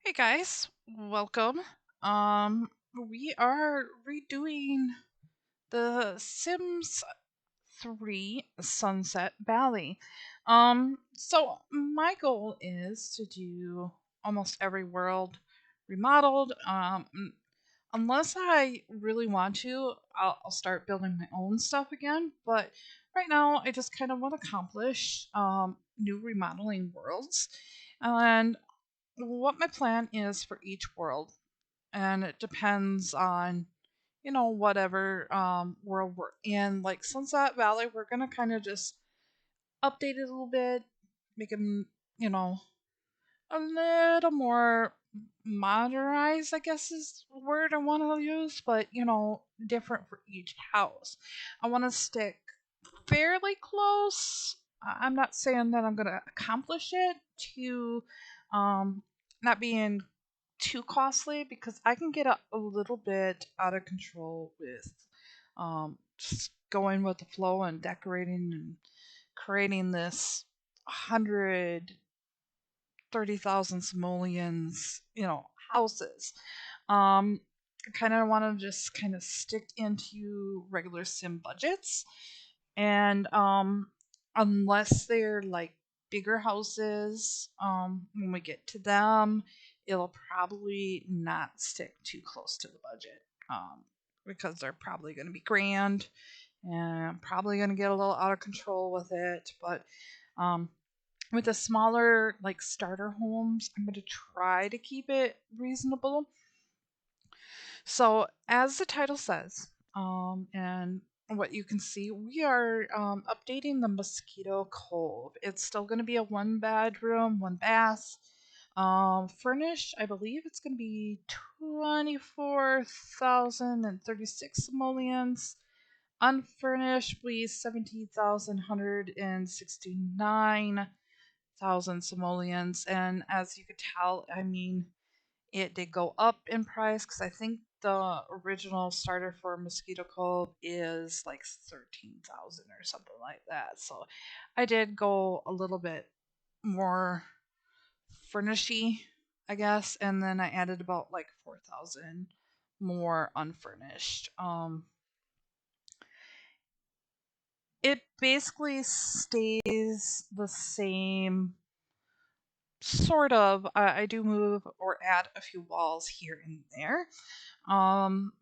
Hey guys, welcome. We are redoing the Sims 3 Sunset Valley. So my goal is to do almost every world remodeled. Unless I really want to, I'll start building my own stuff again. But right now, I just kind of want to accomplish new remodeling worlds. And what my plan is for each world, and it depends on whatever world we're in. Like Sunset Valley, we're gonna kind of just update it a little bit, make it you know a little more modernized, I guess is the word I want to use, but different for each house. I want to stick fairly close. I'm not saying that I'm going to accomplish it to not being too costly, because I can get a little bit out of control with just going with the flow and decorating and creating this 130,000 simoleons, houses. I kind of want to just kind of stick into regular sim budgets, and unless they're like bigger houses, when we get to them, it'll probably not stick too close to the budget, because they're probably going to be grand, and I'm probably going to get a little out of control with it. But um, with the smaller like starter homes, I'm going to try to keep it reasonable. So, as the title says, and what you can see, we are updating the Mosquito Cove. It's still going to be a one bedroom, one bath. Furnished, I believe it's going to be 24,036 simoleons. Unfurnished, we 17,169,000 simoleons. And as you could tell, I mean, it did go up in price, because I think the original starter for Mosquito Cove is like 13,000 or something like that. So I did go a little bit more furnishy, I guess, and then I added about like 4,000 more unfurnished. It basically stays the same, sort of. I do move or add a few walls here and there. Um,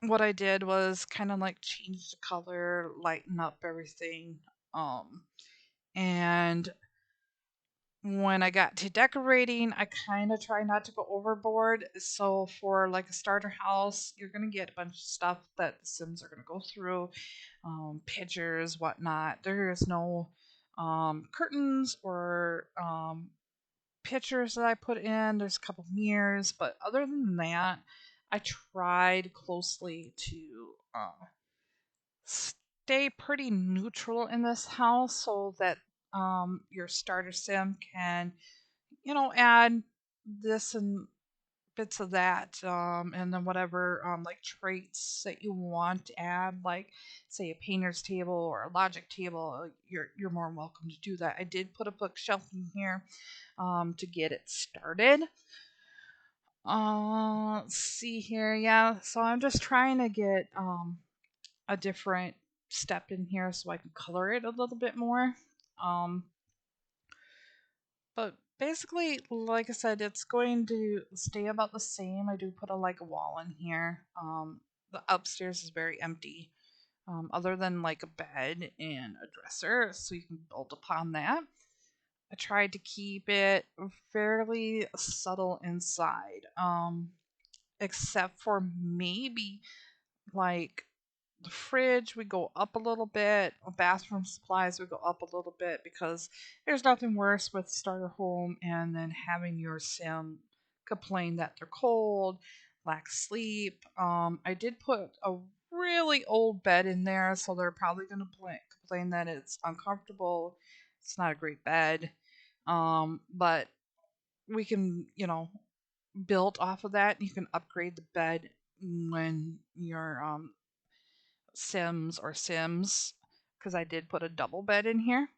what I did was kind of like change the color, lighten up everything. Um, and when I got to decorating, I kind of try not to go overboard. So for like a starter house, you're gonna get a bunch of stuff that the Sims are gonna go through, pictures, whatnot. There is no curtains or pictures that I put in. There's a couple mirrors, but other than that, I tried closely to stay pretty neutral in this house, so that your starter sim can, add this and bits of that, and then whatever like traits that you want to add, like say a painter's table or a logic table, you're more than welcome to do that. I did put a bookshelf in here to get it started. Let's see here. Yeah, so I'm just trying to get a different step in here so I can color it a little bit more. Um, but basically, like I said, it's going to stay about the same. I do put a wall in here. The upstairs is very empty, other than like a bed and a dresser, so you can build upon that. I tried to keep it fairly subtle inside, except for maybe like the fridge would go up a little bit, bathroom supplies would go up a little bit, because there's nothing worse with starter home and then having your sim complain that they're cold, lack sleep. I did put a really old bed in there, so they're probably going to complain that it's uncomfortable. It's not a great bed. But we can, build off of that. You can upgrade the bed when you're Sims, because I did put a double bed in here,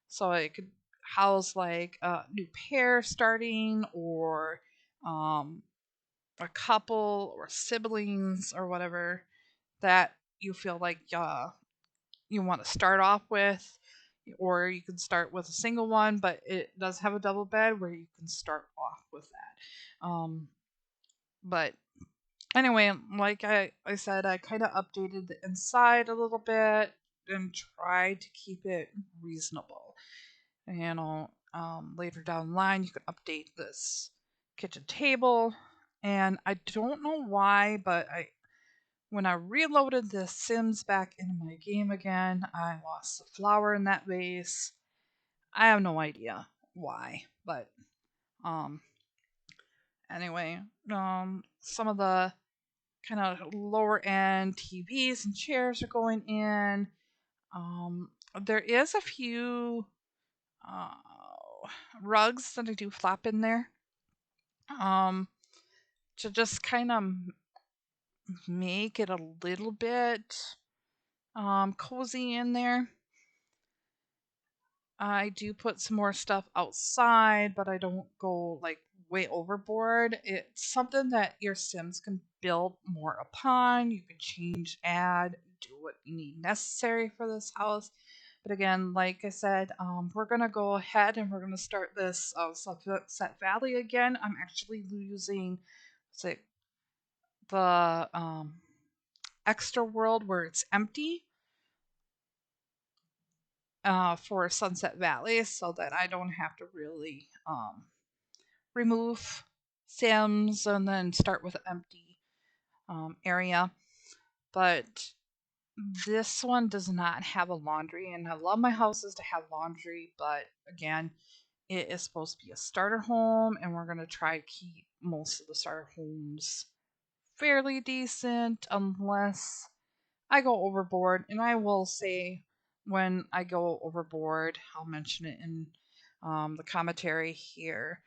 so I could house like a new pair starting, or um, a couple or siblings or whatever that you feel like you want to start off with, or you can start with a single one, but it does have a double bed where you can start off with that. But anyway, like I said, I kind of updated the inside a little bit and tried to keep it reasonable. Later down the line, you can update this kitchen table. And I don't know why, but when I reloaded the Sims back into my game again, I lost the flower in that vase. I have no idea why, but um, anyway, some of the kind of lower end TVs and chairs are going in. There is a few uh, rugs that I do flop in there, um, to just kind of make it a little bit cozy in there. I do put some more stuff outside, but I don't go like way overboard. It's something that your Sims can build more upon. You can change, add, do what you need necessary for this house. But again, like I said, we're gonna go ahead and we're gonna start this Sunset Valley again. I'm actually using, say, the extra world where it's empty for Sunset Valley, so that I don't have to really remove Sims and then start with an empty area. But this one does not have a laundry, and I love my houses to have laundry, but again, it is supposed to be a starter home, and we're going to try to keep most of the starter homes fairly decent unless I go overboard. And I will say, when I go overboard, I'll mention it in the commentary here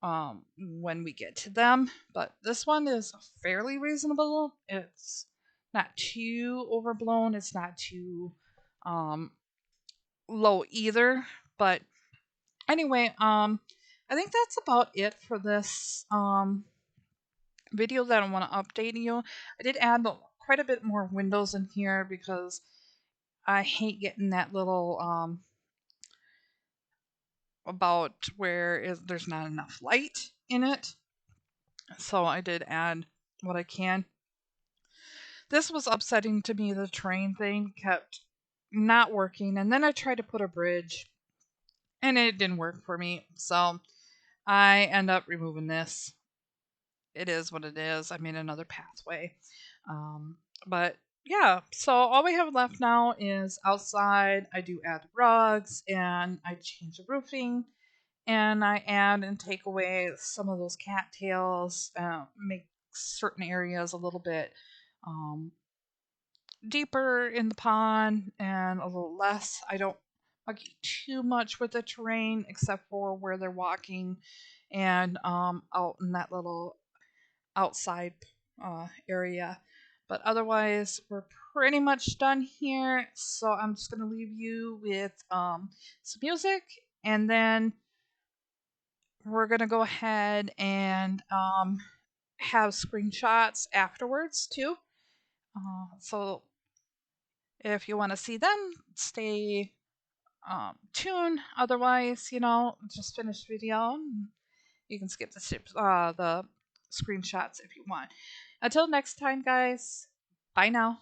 when we get to them. But this one is fairly reasonable. It's not too overblown. It's not too um, low either. But anyway, I think that's about it for this video that I want to update you. I did add quite a bit more windows in here because I hate getting that little about where there's not enough light in it. So I did add what I can. This was upsetting to me. The train thing kept not working, and then I tried to put a bridge, and it didn't work for me. So I end up removing this. It is what it is. I made another pathway. But yeah, so all we have left now is outside. I do add rugs, and I change the roofing, and I add and take away some of those cattails, make certain areas a little bit um, deeper in the pond and a little less. I don't monkey too much with the terrain except for where they're walking and out in that little outside area. But otherwise, we're pretty much done here. So I'm just going to leave you with some music, and then we're going to go ahead and have screenshots afterwards too. So if you want to see them, stay tuned. Otherwise, just finish the video. You can skip the screenshots if you want. Until next time, guys. Bye now.